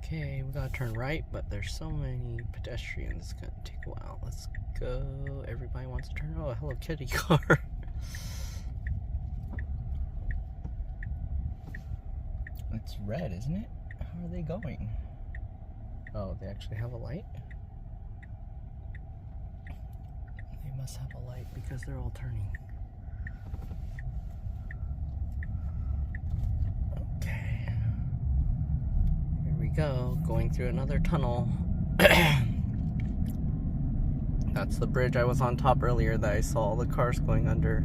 Okay, we gotta turn right, but there's so many pedestrians, it's gonna take a while. Let's go. Everybody wants to turn. Oh, a Hello Kitty car. It's red, isn't it? How are they going? Oh, they actually have a light? They must have a light because they're all turning. Okay. Here we go, going through another tunnel. That's the bridge I was on top earlier that I saw all the cars going under.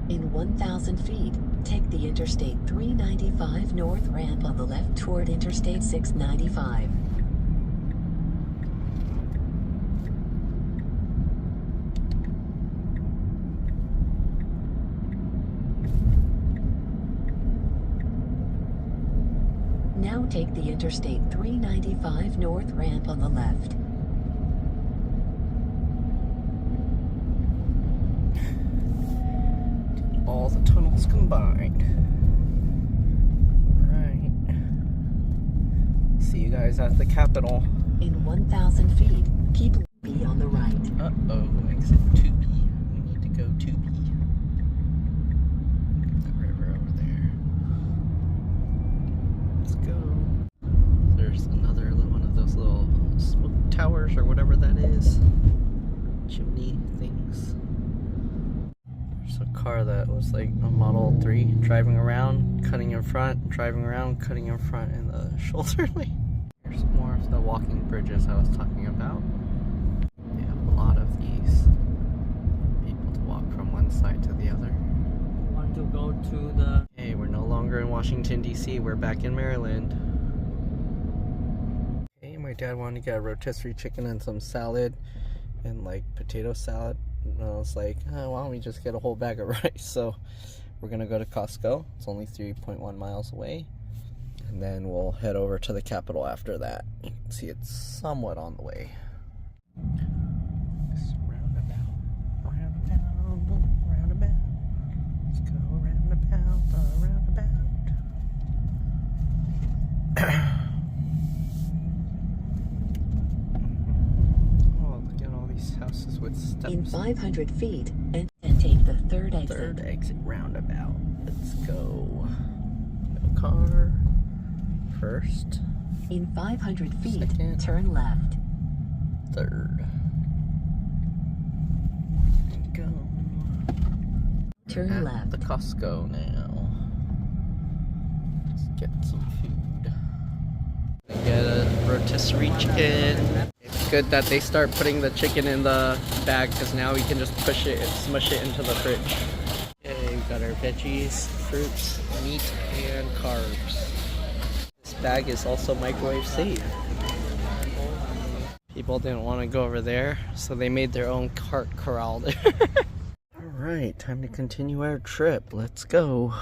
In 1,000 feet, take the Interstate 395 north ramp on the left toward Interstate 695. Now take the Interstate 395 north ramp on the left. All the tunnels combined. Alright. See you guys at the Capitol. In 1,000 feet, keep B on the right. Uh-oh, exit 2B. We need to go 2B. The river over there. Let's go. There's another one of those little smoke towers or whatever that is. Chimney things. There's a car that was like a Model 3 driving around, cutting in front, driving around, cutting in front in the shoulder lane. Here's more of the walking bridges I was talking about. They have a lot of these. People to walk from one side to the other. Want to go to the... Hey, we're no longer in Washington, D.C. We're back in Maryland. Hey, my dad wanted to get a rotisserie chicken and some salad and like potato salad. And I was like, oh, why don't we just get a whole bag of rice? So we're gonna go to Costco. It's only 3.1 miles away. And then we'll head over to the Capitol after that. You can see it's somewhat on the way. This roundabout. Let's go roundabout. Oh, look at all these houses with steps. In 500 feet, and take the third exit. Third exit roundabout. Let's go. No car. First. In 500 feet, Second. turn left. Third. Go. Turn At left. the Costco now. Let's get some food. Get a rotisserie chicken. It's good that they start putting the chicken in the bag because now we can just push it and smush it into the fridge. Okay, we got our veggies, fruits, meat, and carbs. This bag is also microwave safe. People didn't want to go over there, so they made their own cart corral there. Alright, time to continue our trip. Let's go.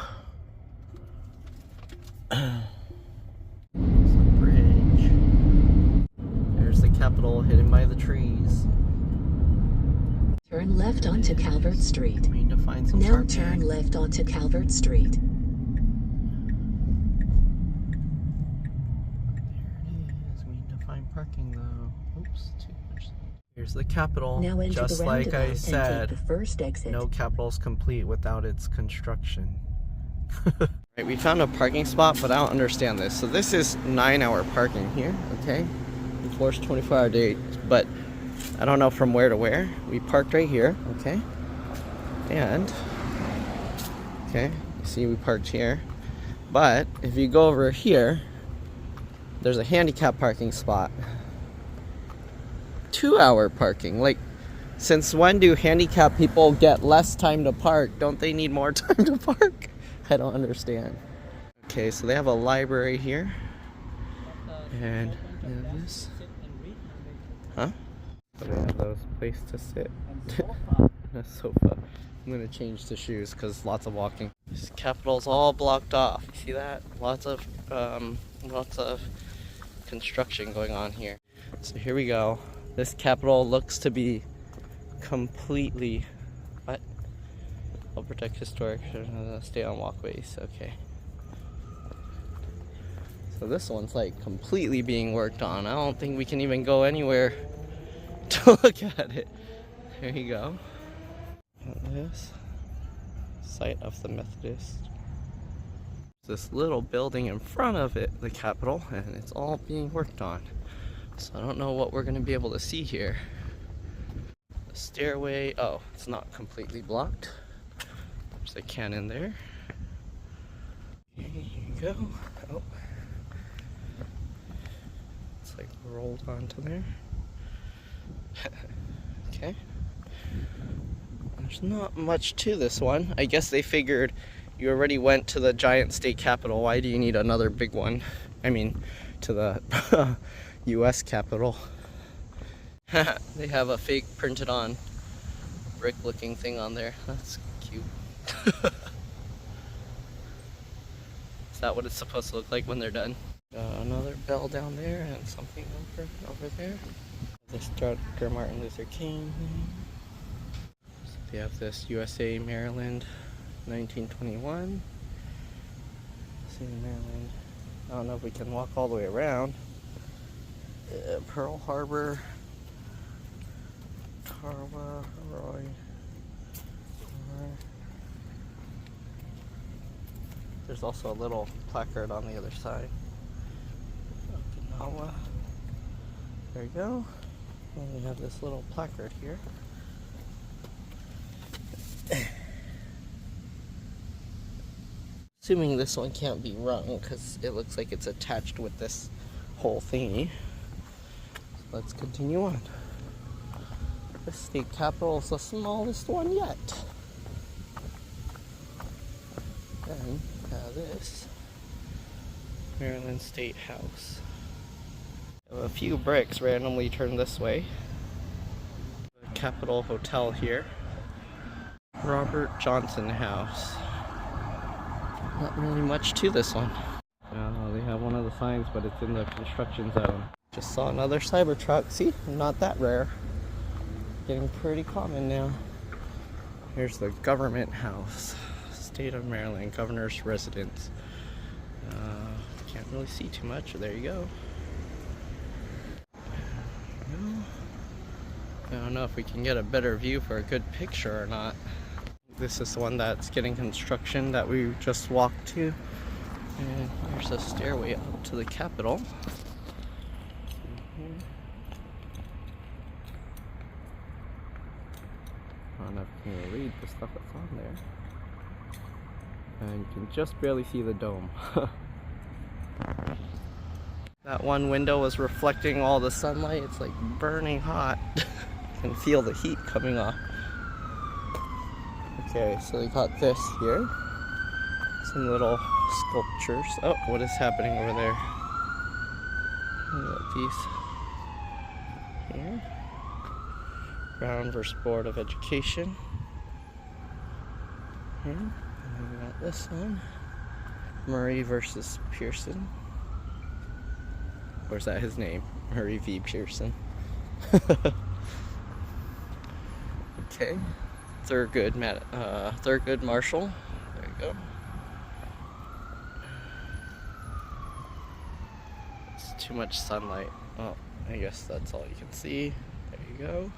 There's the bridge. There's the Capitol hidden by the trees. Turn left onto Calvert Street. We need to find some Now parking. turn left onto Calvert Street. There it is. We need to find parking though. Oops, too much. Here's the Capitol. Now enter Just the like roundabout I and said, take the first exit. no Capitol's complete without its construction. Right, we found a parking spot, but I don't understand this. So this is 9-hour parking here, okay? The floor's 24-hour day, but I don't know from where to where. We parked right here, okay? And, okay, you see we parked here. But if you go over here, there's a handicap parking spot. 2-hour parking. Like, since when do handicapped people get less time to park? Don't they need more time to park? I don't understand. Okay, so they have a library here. And this. Huh? So they have those places to sit. A sofa. I'm gonna change the shoes because lots of walking. This Capitol's all blocked off. You see that? Lots of construction going on here. So here we go. This Capitol looks to be completely, what? I'll protect historic, stay on walkways, okay. So this one's like completely being worked on. I don't think we can even go anywhere to look at it. There you go. This site of the Methodist. This little building in front of it, the Capitol, and it's all being worked on. So I don't know what we're gonna be able to see here. The stairway, oh, it's not completely blocked. There's a cannon there. Here you go. Oh. It's like rolled onto there. Okay. There's not much to this one. I guess they figured you already went to the giant state capitol. Why do you need another big one? I mean, to the US Capitol. They have a fake printed on brick looking thing on there. That's cute. Is that what it's supposed to look like when they're done? Another bell down there and something over there. This Dr. Martin Luther King thing. So they have this USA, Maryland, 1921. See Maryland. I don't know if we can walk all the way around. Pearl Harbor, Tarawa, Roy. There's also a little placard on the other side. Okinawa. There you go. And we have this little placard here. Assuming this one can't be rung because it looks like it's attached with this whole thingy. Let's continue on. The state capitol is the smallest one yet. Then this Maryland State House. A few bricks randomly turned this way. The Capitol Hotel here. Robert Johnson House. Not really much to this one. They have one of the signs, but it's in the construction zone. Just saw another Cybertruck. See, not that rare. Getting pretty common now. Here's the government house. State of Maryland, governor's residence. Can't really see too much. There you go. I don't know if we can get a better view for a good picture or not. This is the one that's getting construction that we just walked to. And there's a stairway up to the Capitol. I don't know if you can read the stuff that's on there. And you can just barely see the dome. That one window was reflecting all the sunlight. It's like burning hot. You can feel the heat coming off. Okay, so they got this here. Some little sculptures. Oh, what is happening over there? Look at these here. Brown versus Board of Education. Here. And then we got this one. Murray versus Pearson. Or is that his name? Murray v. Pearson. Okay. Thurgood Marshall. There you go. It's too much sunlight. Oh, I guess that's all you can see. There you go.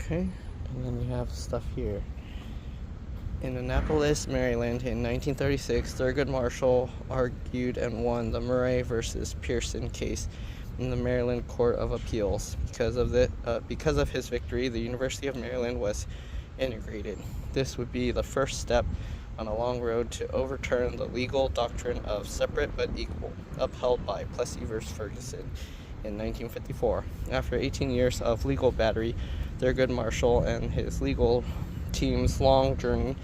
Okay, and then we have stuff here. In Annapolis, Maryland, in 1936, Thurgood Marshall argued and won the Murray versus Pearson case in the Maryland Court of Appeals. Because of his victory, the University of Maryland was integrated. This would be the first step on a long road to overturn the legal doctrine of separate but equal, upheld by Plessy versus Ferguson in 1954. After 18 years of legal battery, Thurgood Marshall and his legal team's long journey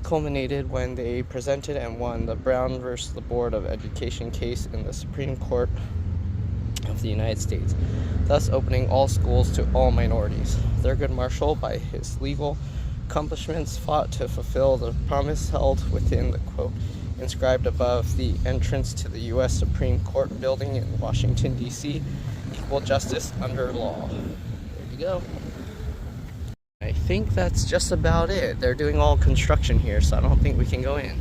culminated when they presented and won the Brown versus the Board of Education case in the Supreme Court of the United States, thus opening all schools to all minorities. Thurgood Marshall, by his legal accomplishments, fought to fulfill the promise held within the quote inscribed above the entrance to the U.S. Supreme Court building in Washington, D.C., equal justice under law. There you go. I think that's just about it. They're doing all construction here, so I don't think we can go in.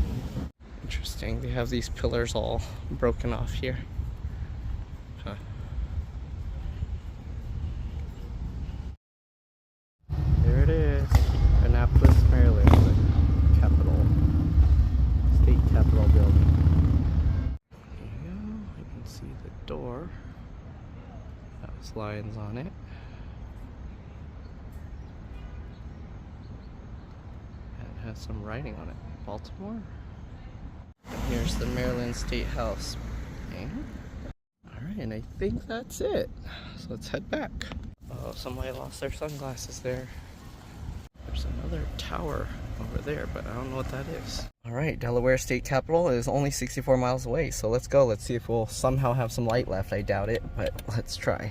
Interesting. They have these pillars all broken off here. Huh. There it is. Annapolis, Maryland, the Capitol. State Capitol building. There you go. You can see the door. That was lions on it. It has some writing on it. Baltimore? And here's the Maryland State House. Alright, and I think that's it. So let's head back. Oh, somebody lost their sunglasses there. There's another tower over there, but I don't know what that is. Alright, Delaware State Capitol is only 64 miles away, so let's go. Let's see if we'll somehow have some light left. I doubt it, but let's try.